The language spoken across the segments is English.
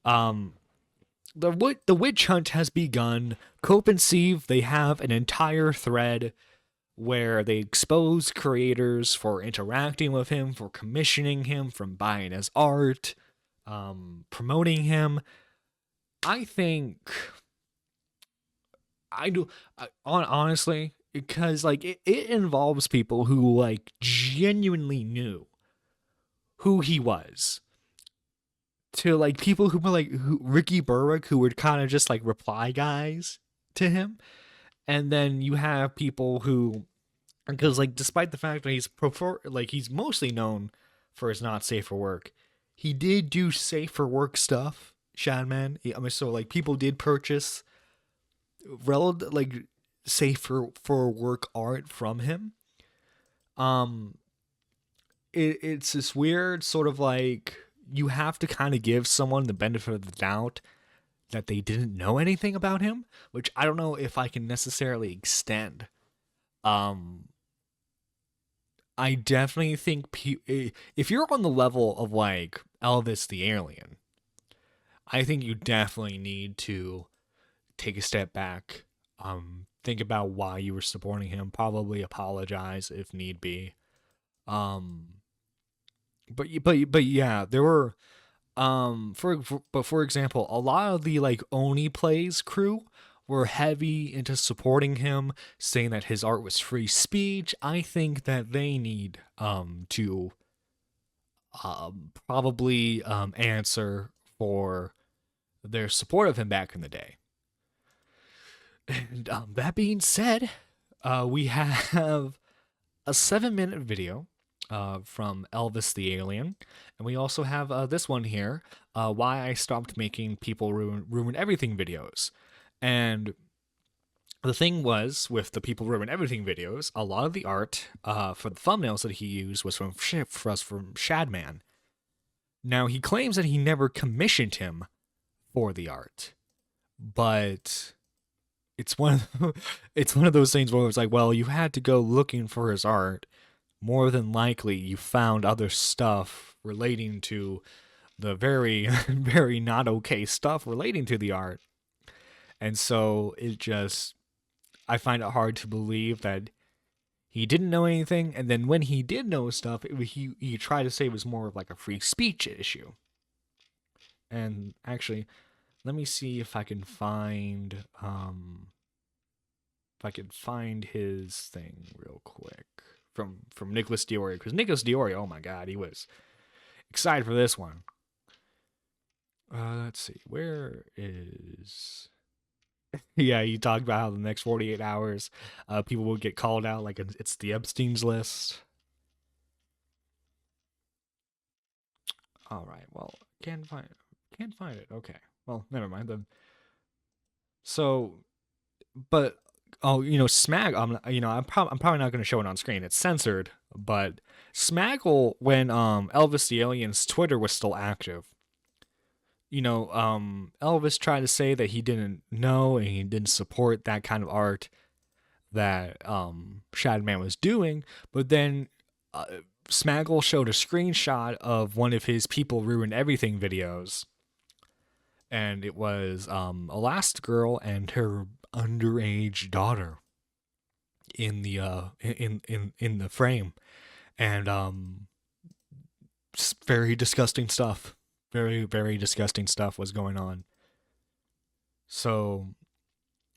Um, the witch hunt has begun. Cope and Sieve, they have an entire thread where they expose creators for interacting with him, for commissioning him, from buying his art, promoting him. I think I do honestly, because like it involves people who like genuinely knew who he was, to like people who were like Ricky Berwick, who would kind of just like reply guys to him. And then you have people who, because like despite the fact that he's mostly known for his not safe for work, he did do safe for work stuff. Shadman. I mean, so like people did purchase relative like safe for work art from him. Um, it's this weird sort of like, you have to kind of give someone the benefit of the doubt that they didn't know anything about him, which I don't know if I can necessarily extend. Um, I definitely think if you're on the level of like Elvis the alien, I think you definitely need to take a step back. Think about why you were supporting him. Probably apologize if need be. Um, but yeah, there were for example, a lot of the like Oni Plays crew were heavy into supporting him, saying that his art was free speech. I think that they need to probably answer for their support of him back in the day. And that being said, we have a 7-minute video from Elvis the Alien. And we also have this one here, why I stopped making people ruin everything videos. And the thing was, with the people ruin everything videos, a lot of the art for the thumbnails that he used was from Shadman. Now, he claims that he never commissioned him for the art, but it's it's one of those things where it's like, well, you had to go looking for his art. More than likely, you found other stuff relating to the very, very not okay stuff relating to the art. And so I find it hard to believe that he didn't know anything. And then when he did know stuff, he tried to say it was more of like a free speech issue. And actually, let me see if I can find his thing real quick from Nicholas Diori, because Nicholas Diori, oh my god, he was excited for this one. Let's see, where is? Yeah, you talked about how the next 48 hours, people will get called out like it's the Epstein's list. All right, well, can't find it. Okay, well, never mind then. So, but oh, Smag. I'm probably not going to show it on screen. It's censored. But Smaggle, when Elvis the Alien's Twitter was still active, Elvis tried to say that he didn't know and he didn't support that kind of art that Shadman was doing. But then Smaggle showed a screenshot of one of his People Ruin Everything videos, and it was Elastigirl and her underage daughter in the in the frame, and very disgusting stuff. Very, very disgusting stuff was going on. So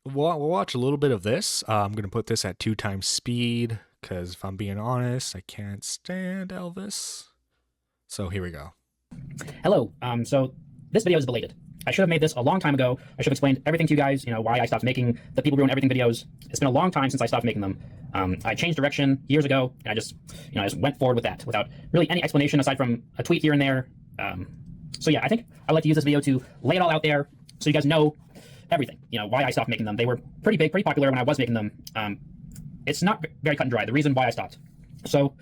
we'll watch a little bit of this. I'm gonna put this at 2 times speed because if I'm being honest, I can't stand Elvis. So here we go. Hello. So this video is belated. I should have made this a long time ago. I should have explained everything to you guys, why I stopped making the People Ruin Everything videos. It's been a long time since I stopped making them. I changed direction years ago, and I just went forward with that without really any explanation aside from a tweet here and there. So yeah, I think I'd like to use this video to lay it all out there so you guys know everything, why I stopped making them. They were pretty big, pretty popular when I was making them. It's not very cut and dry, the reason why I stopped. So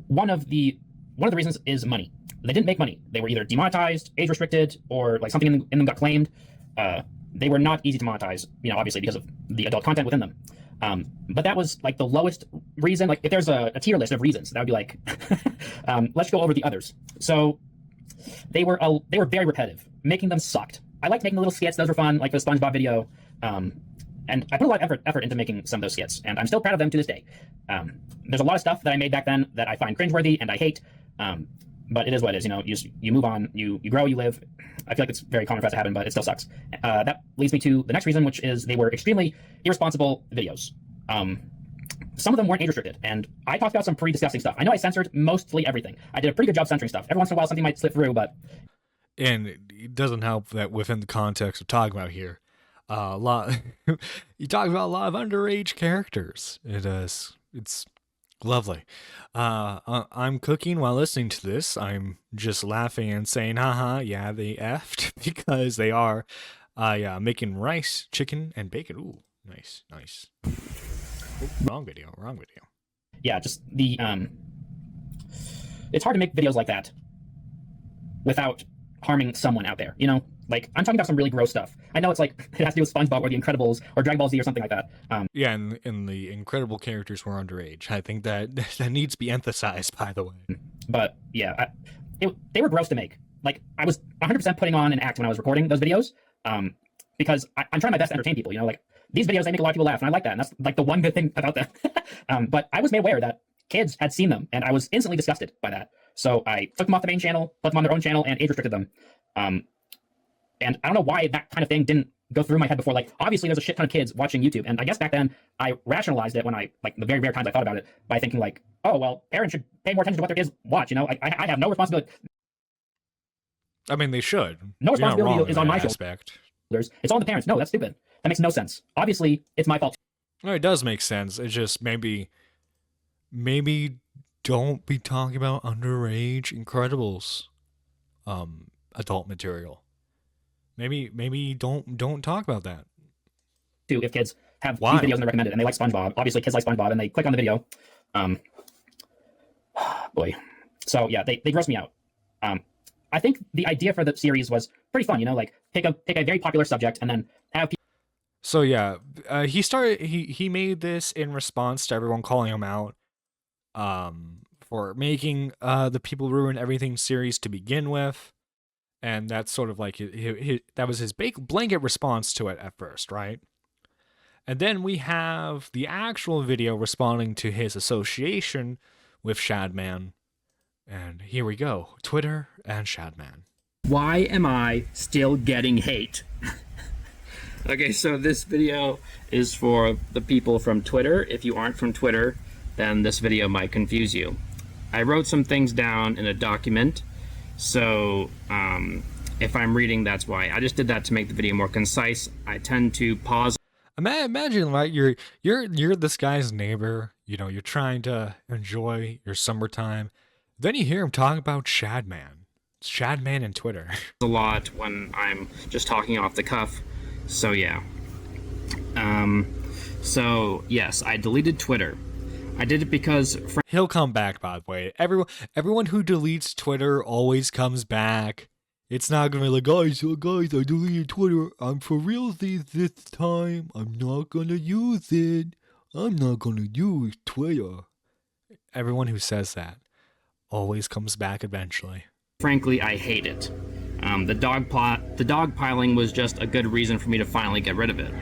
one of the reasons is money. They didn't make money. They were either demonetized, age restricted, or like something in them got claimed. They were not easy to monetize, obviously because of the adult content within them. But that was like the lowest reason. Like if there's a tier list of reasons, that would be like, let's go over the others. So they were very repetitive. Making them sucked. I liked making the little skits; those were fun, like the SpongeBob video. And I put a lot of effort into making some of those skits, and I'm still proud of them to this day. There's a lot of stuff that I made back then that I find cringeworthy and I hate, but it is what it is. You know, you move on, you grow, you live. I feel like it's very common for that to happen, but it still sucks. That leads me to the next reason, which is they were extremely irresponsible videos. Some of them weren't age restricted, and I talked about some pretty disgusting stuff. I know I censored mostly everything. I did a pretty good job censoring stuff. Every once in a while, something might slip through, but... And it doesn't help that within the context of talking about here, a lot you talk about a lot of underage characters. It's lovely. I'm cooking while listening to this. I'm just laughing and saying, haha, yeah, they effed, because they are yeah, making rice, chicken, and bacon. Ooh, nice. Wrong video. Yeah, just the it's hard to make videos like that without harming someone out there, you know? Like, I'm talking about some really gross stuff. I know it's like, it has to do with SpongeBob or The Incredibles or Dragon Ball Z or something like that. Yeah, and the incredible characters were underage. I think that needs to be emphasized, by the way. But yeah, they were gross to make. Like, I was 100% putting on an act when I was recording those videos, because I'm trying my best to entertain people, you know? Like, these videos, they make a lot of people laugh, and I like that, and that's like the one good thing about them. But I was made aware that kids had seen them, and I was instantly disgusted by that. So I took them off the main channel, put them on their own channel, and age restricted them. And I don't know why that kind of thing didn't go through my head before. Like, obviously there's a shit ton of kids watching YouTube. And I guess back then I rationalized it when I, like, the very rare times I thought about it by thinking like, oh, well, parents should pay more attention to what their kids watch. You know, I have no responsibility. I mean, they should. No responsibility is on my shoulders. Aspect. It's on the parents. No, that's stupid. That makes no sense. Obviously, it's my fault. No, it does make sense. It's just maybe don't be talking about underage Incredibles adult material. Maybe don't talk about that. If kids have these videos and they're recommended and they like SpongeBob, obviously kids like SpongeBob and they click on the video. Boy. So yeah, they gross me out. I think the idea for the series was pretty fun, you know, like pick a very popular subject and then have people. So yeah, he made this in response to everyone calling him out for making the People Ruin Everything series to begin with. And that's sort of like that was his blanket response to it at first, right? And then we have the actual video responding to his association with Shadman. And here we go, Twitter and Shadman. Why am I still getting hate? Okay, so this video is for the people from Twitter. If you aren't from Twitter, then this video might confuse you. I wrote some things down in a document. So if I'm reading, that's why. I just did that to make the video more concise. I tend to pause. Imagine, right? You're this guy's neighbor. You know, you're trying to enjoy your summertime. Then you hear him talk about Shadman. Shadman and Twitter. A lot when I'm just talking off the cuff. So yeah. So yes, I deleted Twitter. I did it because he'll come back, by the way. Everyone who deletes Twitter always comes back. It's not gonna be like, guys, I deleted Twitter. I'm for real this time. I'm not gonna use it. I'm not gonna use Twitter. Everyone who says that always comes back eventually. Frankly, I hate it. The dog piling was just a good reason for me to finally get rid of it.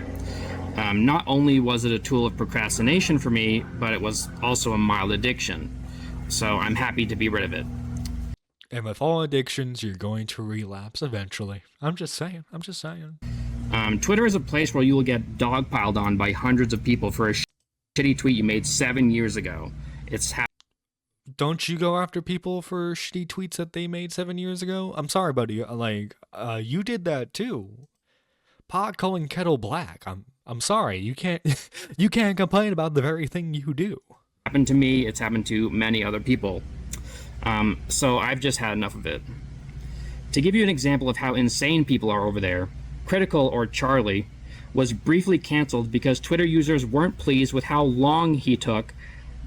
Not only was it a tool of procrastination for me, but it was also a mild addiction. So I'm happy to be rid of it. And with all addictions, you're going to relapse eventually. I'm just saying. Twitter is a place where you will get dogpiled on by hundreds of people for a shitty tweet you made 7 years ago. Don't you go after people for shitty tweets that they made 7 years ago? I'm sorry, buddy. You did that too. Pot calling kettle black. I'm sorry. You can't complain about the very thing you do. Happened to me. It's happened to many other people. So I've just had enough of it. To give you an example of how insane people are over there, Critical, or Charlie, was briefly canceled because Twitter users weren't pleased with how long he took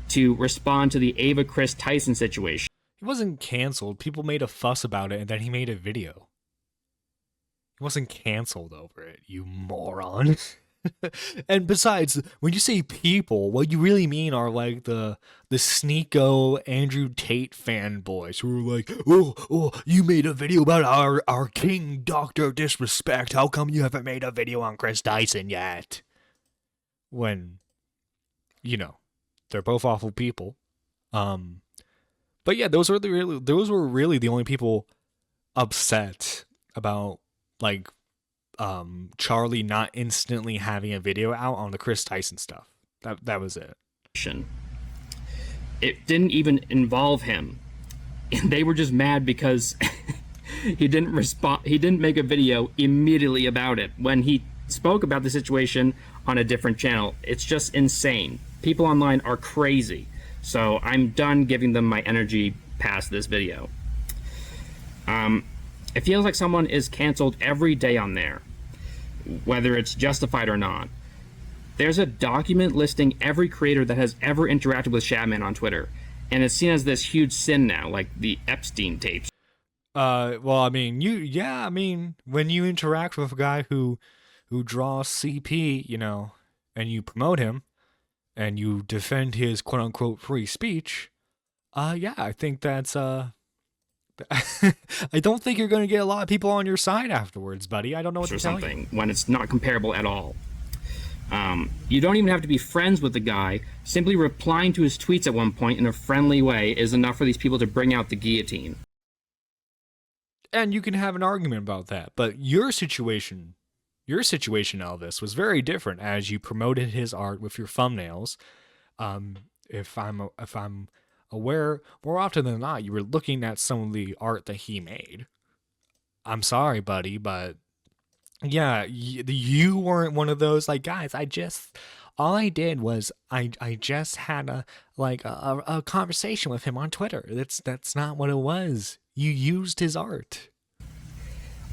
to respond to the Ava Chris Tyson situation. He wasn't canceled. People made a fuss about it, and then he made a video. He wasn't canceled over it, you moron. And besides, when you say people, what you really mean are like the sneako Andrew Tate fanboys who are like, oh, you made a video about our King Doctor Disrespect. How come you haven't made a video on Chris Dyson yet? When, you know, they're both awful people. But yeah, those were really the only people upset about like Charlie not instantly having a video out on the Chris Tyson stuff. That was it. It didn't even involve him. And they were just mad because he didn't respond. He didn't make a video immediately about it when he spoke about the situation on a different channel. It's just insane. People online are crazy. So I'm done giving them my energy past this video. It feels like someone is canceled every day on there, whether it's justified or not. There's a document listing every creator that has ever interacted with Shadman on Twitter, and it's seen as this huge sin now, like the Epstein tapes. Well, I mean, when you interact with a guy who draws CP, you know, and you promote him, and you defend his quote unquote free speech, yeah, I think that's I don't think you're going to get a lot of people on your side afterwards, buddy. I don't know what to tell you. When it's not comparable at all. You don't even have to be friends with the guy. Simply replying to his tweets at one point in a friendly way is enough for these people to bring out the guillotine. And you can have an argument about that, but your situation, Elvis, was very different as you promoted his art with your thumbnails. If I'm aware, more often than not, you were looking at some of the art that he made. I'm sorry, buddy, but yeah, you weren't one of those like guys. All I did was I just had a conversation with him on Twitter. That's not what it was. You used his art.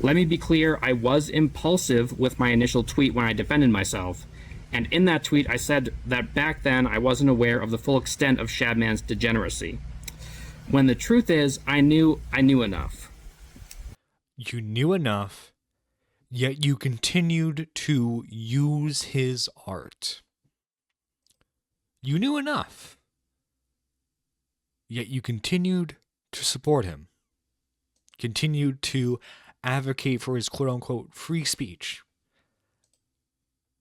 Let me be clear, I was impulsive with my initial tweet when I defended myself. And in that tweet, I said that back then I wasn't aware of the full extent of Shadman's degeneracy. When the truth is, I knew enough. You knew enough, yet you continued to use his art. You knew enough, yet you continued to support him. Continued to advocate for his quote-unquote free speech.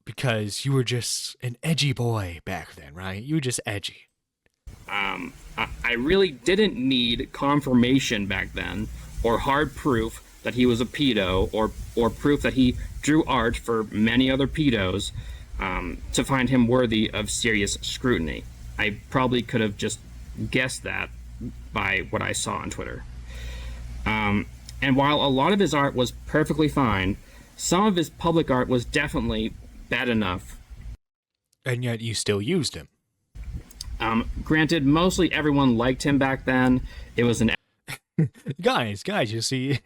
Because you were just an edgy boy back then, right? You were just edgy. I really didn't need confirmation back then, or hard proof that he was a pedo, or proof that he drew art for many other pedos, to find him worthy of serious scrutiny. I probably could have just guessed that by what I saw on Twitter. And while a lot of his art was perfectly fine, some of his public art was definitely bad enough. And yet you still used him. Granted, mostly everyone liked him back then. It was an guys, you see,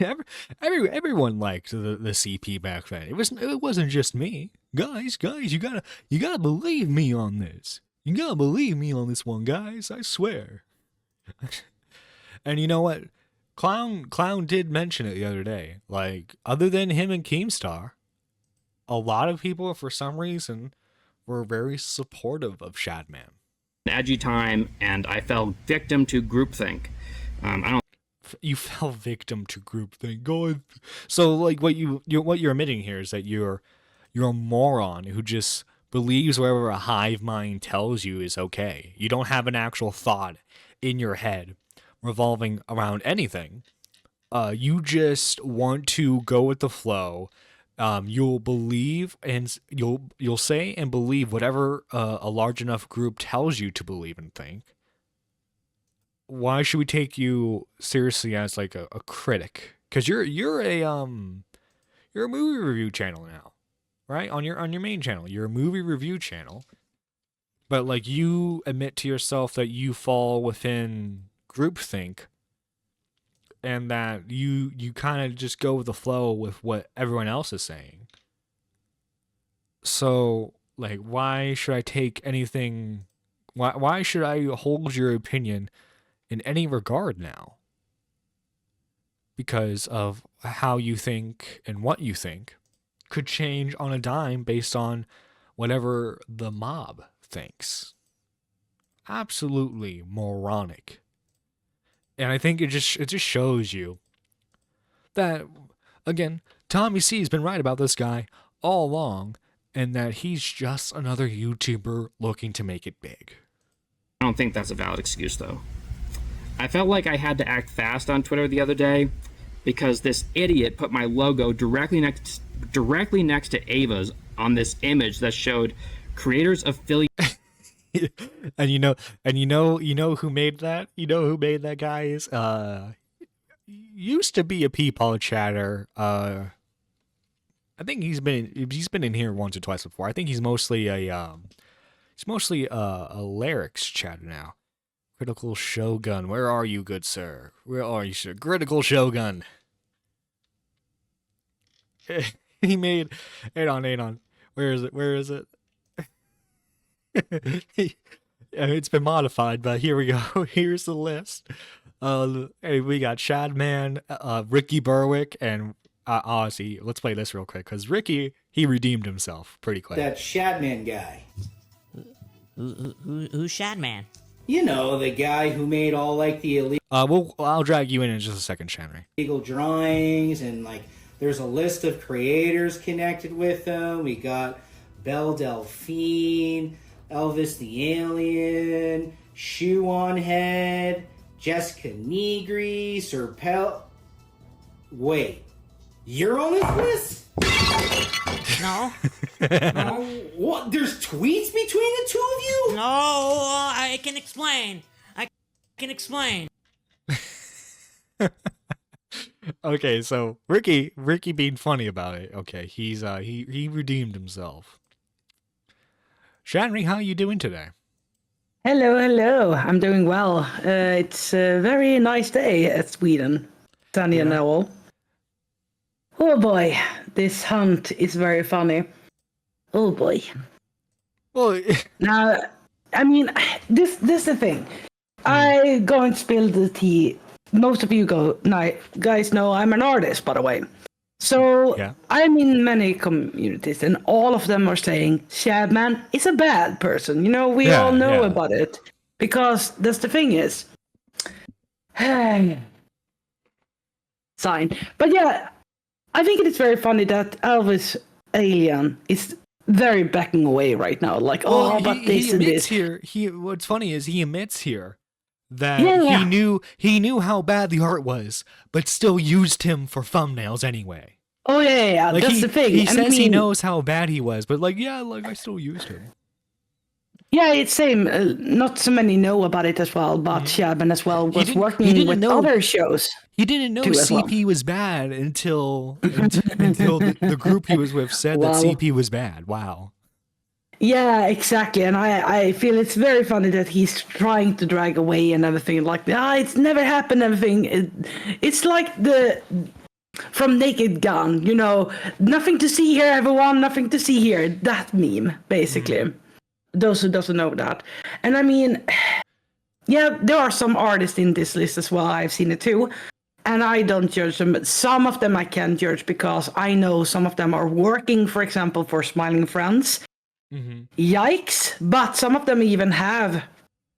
everyone liked the CP back then. It wasn't just me. Guys, you gotta believe me on this. You gotta believe me on this one, guys. I swear. And you know what? Clown did mention it the other day. Like, other than him and Keemstar, a lot of people, for some reason, were very supportive of Shadman. Edgy time, and I fell victim to groupthink. You fell victim to groupthink. So, like, what you're admitting here is that you're a moron who just believes whatever a hive mind tells you is okay. You don't have an actual thought in your head revolving around anything. You just want to go with the flow. You'll believe and you'll say and believe whatever a large enough group tells you to believe and think. Why should we take you seriously as like a critic? Because you're a movie review channel now, right? On your main channel, you're a movie review channel. But like, you admit to yourself that you fall within groupthink, and that you kind of just go with the flow with what everyone else is saying. So, like, why should I take anything? Why should I hold your opinion in any regard now? Because of how you think and what you think could change on a dime based on whatever the mob thinks. Absolutely moronic. And I think it just shows you that, again, Tommy C has been right about this guy all along, and that he's just another YouTuber looking to make it big. I don't think that's a valid excuse, though. I felt like I had to act fast on Twitter the other day because this idiot put my logo directly next to Ava's on this image that showed creators affiliate. And you know who made that? You know who made that, guys? Used to be a Peepaw chatter. I think he's been in here once or twice before. I think he's mostly a lyrics chatter now. Critical Shogun, where are you, good sir? Where are you, sir? Critical Shogun. He made 8 on. Where is it? It's been modified, but here we go. Here's the list. Hey, we got Shadman, Ricky Berwick, and honestly, let's play this real quick because Ricky, he redeemed himself pretty quick. That Shadman guy. Who's Shadman? You know, the guy who made all like the I'll drag you in just a second, Shanry. illegal drawings, and like there's a list of creators connected with them. We got Belle Delphine, Elvis the Alien, Shoe on Head, Jessica Negri, Sir Pel. Wait, you're on this list? No. No. What? There's tweets between the two of you? No, I can explain. Okay, so Ricky being funny about it. Okay, he's he redeemed himself. Shanry, how are you doing today? Hello. I'm doing well. It's a very nice day at Sweden. Sunny and all. Oh boy, this hunt is very funny. Oh boy. Well, Now, I mean, this is the thing. I go and spill the tea. Most of you guys know I'm an artist, by the way. So yeah. I'm in many communities, and all of them are saying Shadman is a bad person. You know, we all know about it because that's the thing is. Sign. But yeah, I think it is very funny that Elvis Alien is very backing away right now. Like, but this and this. What's funny is he admits here that he knew how bad the art was, but still used him for thumbnails anyway. Oh yeah. Like that's the thing. He says he knows how bad he was, but I still used him. Yeah, it's same. Not so many know about it as well, but Shadman as well was working with other shows. He didn't know CP was bad until the group he was with said that CP was bad. Wow. Yeah, exactly. And I feel it's very funny that he's trying to drag away and everything like that. It's never happened, everything. It's like from Naked Gun, you know, nothing to see here, everyone, nothing to see here. That meme, basically. Those who doesn't know that. And I mean, yeah, there are some artists in this list as well. I've seen it too. And I don't judge them, but some of them I can judge because I know some of them are working, for example, for Smiling Friends. Yikes. But some of them even have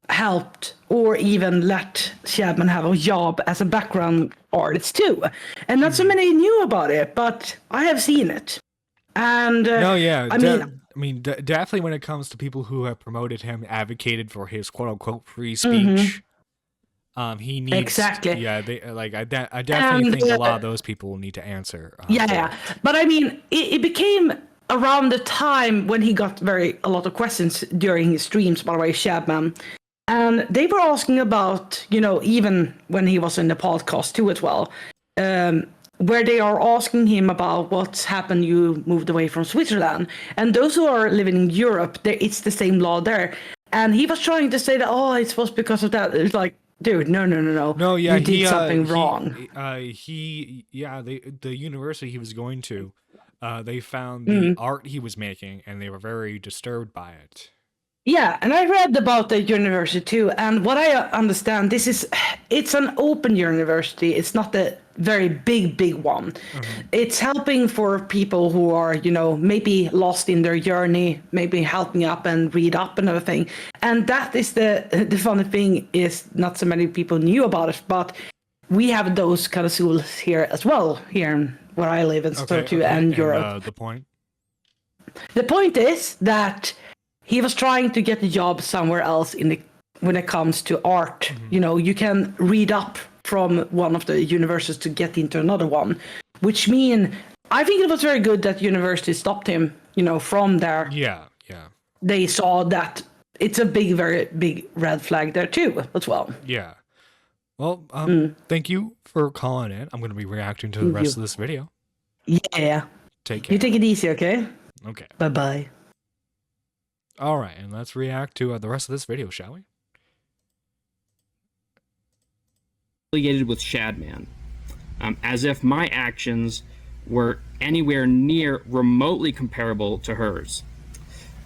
helped or even let Shadman have a job as a background artist too. And not so many knew about it, but I have seen it. And definitely when it comes to people who have promoted him, advocated for his quote unquote free speech, he needs exactly. Yeah, I definitely think a lot of those people will need to answer. But I mean, it became around the time when he got a lot of questions during his streams, by the way, Shadman. And they were asking about, you know, even when he was in the podcast too as well, where they are asking him about what's happened, you moved away from Switzerland. And those who are living in Europe, it's the same law there. And he was trying to say that, it was because of that. It's like, dude, no. No, yeah, you did something wrong. The university he was going to, they found the art he was making, and they were very disturbed by it. Yeah, and I read about the university too, and what I understand, it's an open university. It's not a very big one. It's helping for people who are, maybe lost in their journey, maybe helping up and read up and everything. And that is the funny thing is not so many people knew about it, but we have those kind of schools here as well, here in where I live in Sturtu and Europe. The point? The point is that he was trying to get a job somewhere else when it comes to art. You can read up from one of the universities to get into another one, which mean I think it was very good that university stopped him, from there. Yeah. They saw that it's a very big red flag there too, as well. Yeah. Well, thank you for calling in. I'm going to be reacting to the rest of this video. Yeah. Take care. You take it easy, okay? Okay. Bye-bye. All right, and let's react to the rest of this video, shall we? Affiliated with Shadman, as if my actions were anywhere near remotely comparable to hers.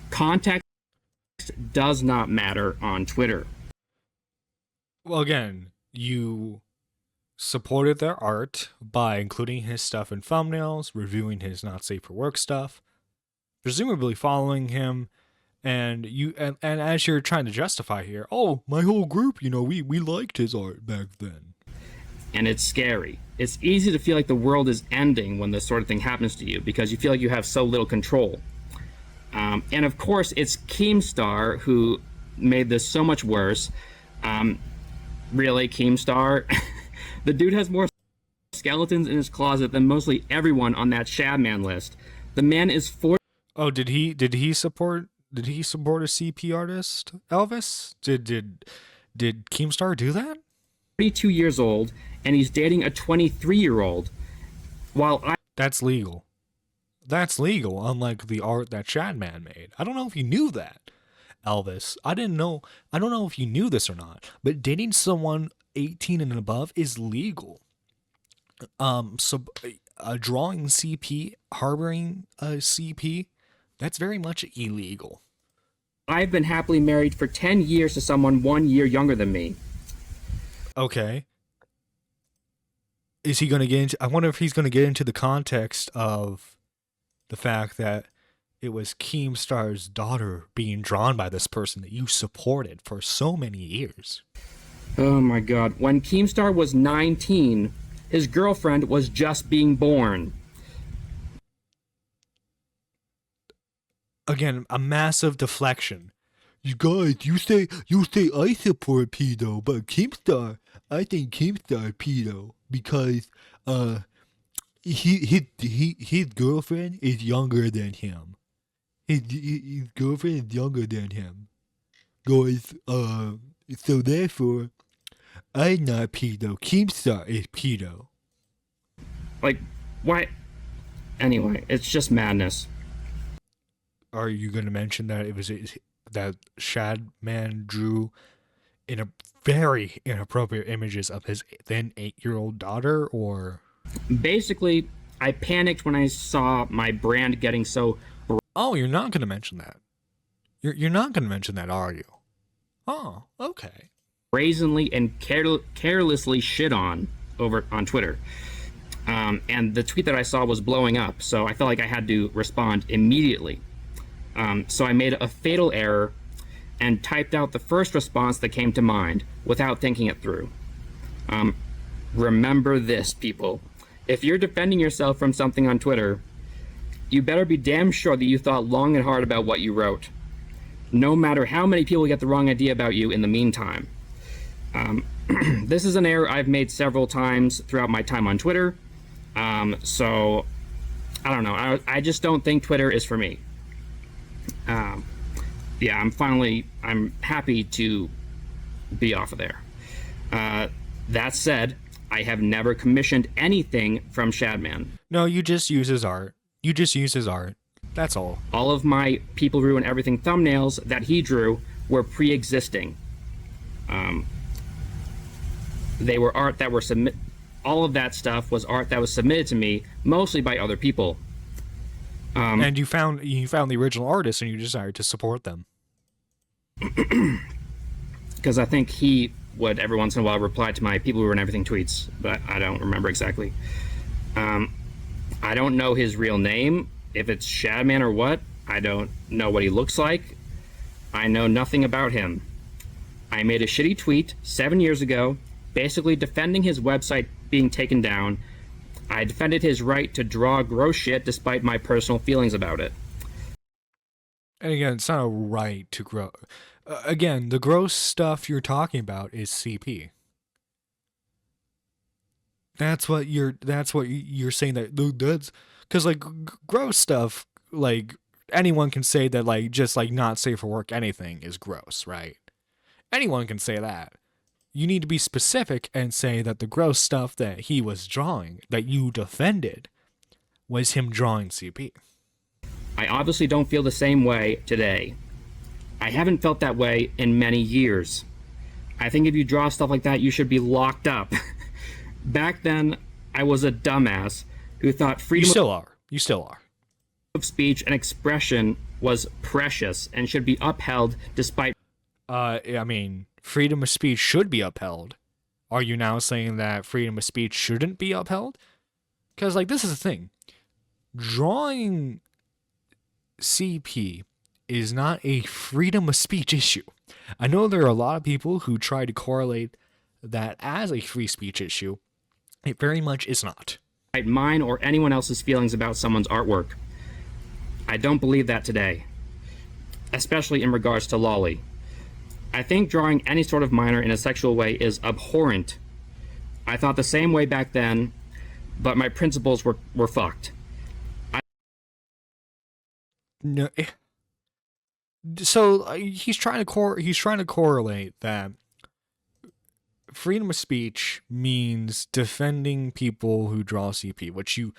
Context does not matter on Twitter. Well, again, you supported their art by including his stuff in thumbnails, reviewing his not safe for work stuff, presumably following him, and as you're trying to justify here, oh, my whole group, we liked his art back then. And it's scary. It's easy to feel like the world is ending when this sort of thing happens to you because you feel like you have so little control. And of course, it's Keemstar who made this so much worse. Really, Keemstar? The dude has more skeletons in his closet than mostly everyone on that Shadman list. The man is 40. Oh, did he support a CP artist, Elvis? Did Keemstar do that? 42 years old, and he's dating a 23-year-old. That's legal. That's legal, unlike the art that Shadman made. I don't know if you knew that, Elvis. I don't know if you knew this or not, but dating someone 18 and above is legal. So drawing CP, harboring a CP, that's very much illegal. I've been happily married for 10 years to someone 1 year younger than me. Okay. Is he going to get into... I wonder if he's going to get into the context of the fact that it was Keemstar's daughter being drawn by this person that you supported for so many years. Oh my god. When Keemstar was 19, his girlfriend was just being born. Again, a massive deflection. You guys, you say I support pedo, but Keemstar, I think Keemstar pedo because his girlfriend is younger than him. His girlfriend is younger than him. Guys, so therefore, I'm not pedo. Keemstar is pedo. Like, why? Anyway, it's just madness. Are you going to mention that it was that Shadman drew in a very inappropriate images of his then 8-year-old daughter, or? Basically, I panicked when I saw my brand getting so... Oh, you're not going to mention that. You're not going to mention that, are you? Oh, okay. brazenly and carelessly shit on Twitter. And the tweet that I saw was blowing up, so I felt like I had to respond immediately. So I made a fatal error and typed out the first response that came to mind without thinking it through. Remember this, people. If you're defending yourself from something on Twitter, you better be damn sure that you thought long and hard about what you wrote, no matter how many people get the wrong idea about you in the meantime. This is an error I've made several times throughout my time on Twitter. So, I don't know. I just don't think Twitter is for me. Yeah, I'm happy to be off of there. That said, I have never commissioned anything from Shadman. No, you just use his art. You just use his art. That's all. All of my People Ruin Everything thumbnails that he drew were pre-existing. They were art that were all of that stuff was art that was submitted to me, mostly by other people. And you found the original artist and you decided to support them. because I think he would every once in a while reply to my People Who Run Everything tweets, but I don't remember exactly. I don't know his real name, if it's Shadman or what. I don't know what he looks like. I know nothing about him. I made a shitty tweet 7 years ago, basically defending his website being taken down. I defended his right to draw gross shit despite my personal feelings about it. And again, it's not a right to grow. Again, the gross stuff you're talking about is CP. That's what you're saying, that's because like gross stuff, like anyone can say that, like just like not safe for work anything is gross, right? Anyone can say that. You need to be specific and say that the gross stuff that he was drawing, that you defended, was him drawing CP. I obviously don't feel the same way today. I haven't felt that way in many years. I think if you draw stuff like that, you should be locked up. Back then, I was a dumbass who thought freedom You still are. of speech and expression was precious and should be upheld despite... I mean, freedom of speech should be upheld. Are you now saying that freedom of speech shouldn't be upheld? Because, like, this is the thing. Drawing CP is not a freedom of speech issue. I know there are a lot of people who try to correlate that as a free speech issue. It very much is not. mine or anyone else's feelings about someone's artwork. I don't believe that today, especially in regards to Lolly. I think drawing any sort of minor in a sexual way is abhorrent. I thought the same way back then, but my principles were fucked. No. So he's trying to correlate that freedom of speech means defending people who draw CP, which you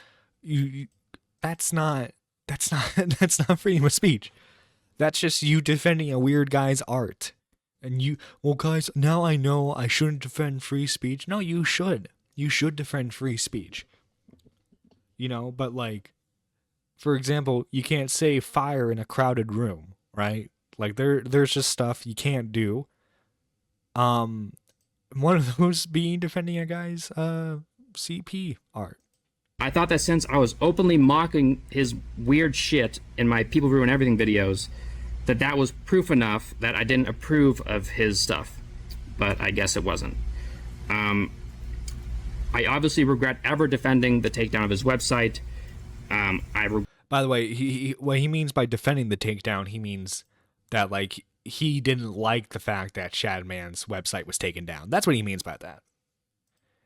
that's not freedom of speech. That's just you defending a weird guy's art. And well guys, now I know I shouldn't defend free speech. No, you should. You should defend free speech. You know, but like, for example, you can't say fire in a crowded room, right? Like there's just stuff you can't do. One of those being defending a guy's CP art. I thought that since I was openly mocking his weird shit in my People Ruin Everything videos, that was proof enough that I didn't approve of his stuff. But I guess it wasn't. I obviously regret ever defending the takedown of his website. By the way, what he means by defending the takedown, he means that like he didn't like the fact that Shadman's website was taken down. That's what he means by that.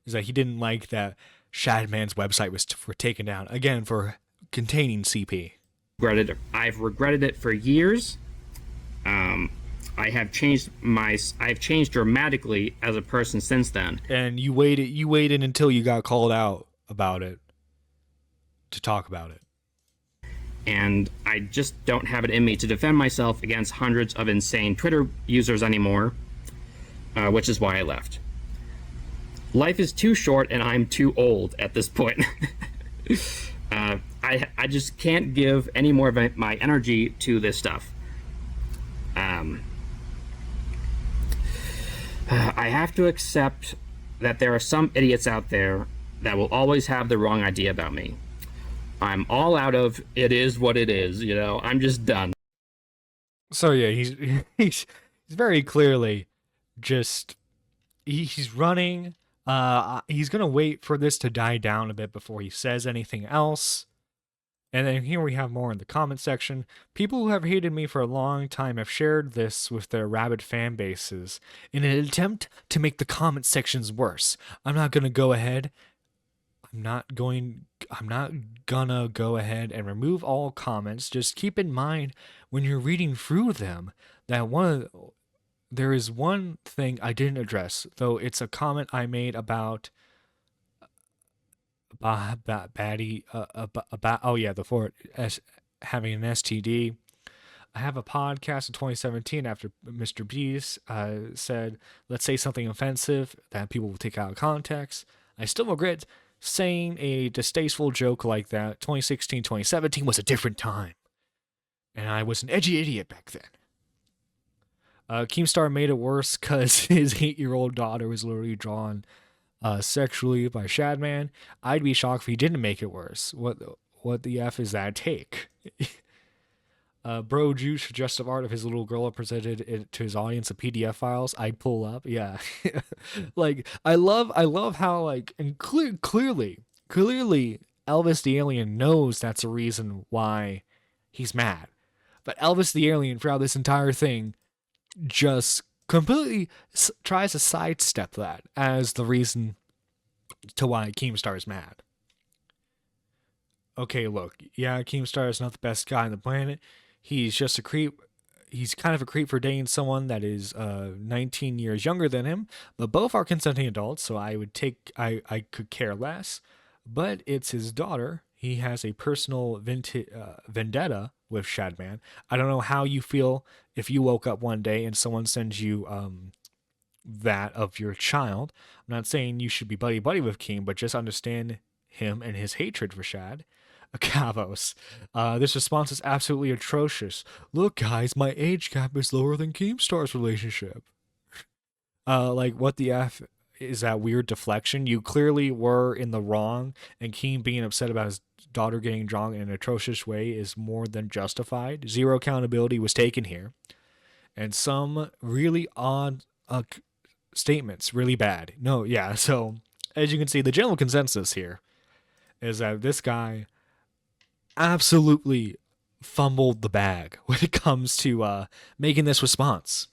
Is that he didn't like that Shadman's website was taken down, again, for containing CP. I've regretted it for years. I've changed dramatically as a person since then. And you waited until you got called out about it to talk about it. And I just don't have it in me to defend myself against hundreds of insane Twitter users anymore, which is why I left. Life is too short and I'm too old at this point. I just can't give any more of my energy to this stuff. I have to accept that there are some idiots out there that will always have the wrong idea about me. I'm all out of it is what it is, you know, I'm just done. So yeah, he's very clearly just he's running. He's gonna wait for this to die down a bit before he says anything else. And then here we have more in the comment section. People who have hated me for a long time have shared this with their rabid fan bases in an attempt to make the comment sections worse. I'm not gonna go ahead and remove all comments. Just keep in mind when you're reading through them that there is one thing I didn't address, though it's a comment I made about Batty the Fort having an STD. I have a podcast in 2017 after Mr. Beast said, let's say something offensive that people will take out of context. I still regret saying a distasteful joke like that. 2016, 2017 was a different time. And I was an edgy idiot back then. Keemstar made it worse because his 8-year-old daughter was literally drawn sexually by Shadman. I'd be shocked if he didn't make it worse. What the F is that take? Bro Juice suggestive art of his little girl presented it to his audience of PDF files. I'd pull up. Yeah. Like I love how like and clearly Elvis the alien knows that's a reason why he's mad. But Elvis the alien throughout this entire thing just completely tries to sidestep that as the reason to why Keemstar is mad. Okay, look, yeah, Keemstar is not the best guy on the planet. He's just a creep. He's kind of a creep for dating someone that is 19 years younger than him, but both are consenting adults, so I could care less. But it's his daughter. He has a personal vendetta with Shadman. I don't know how you feel if you woke up one day and someone sends you that of your child. I'm not saying you should be buddy-buddy with Keem, but just understand him and his hatred for Shad. Kavos. This response is absolutely atrocious. Look, guys, my age gap is lower than Keemstar's relationship. Like, what the F is that weird deflection? You clearly were in the wrong, and Keem being upset about his daughter getting drawn in an atrocious way is more than justified. Zero accountability was taken here. And some really odd statements, really bad. No, yeah, so, as you can see, the general consensus here is that this guy absolutely fumbled the bag when it comes to making this response.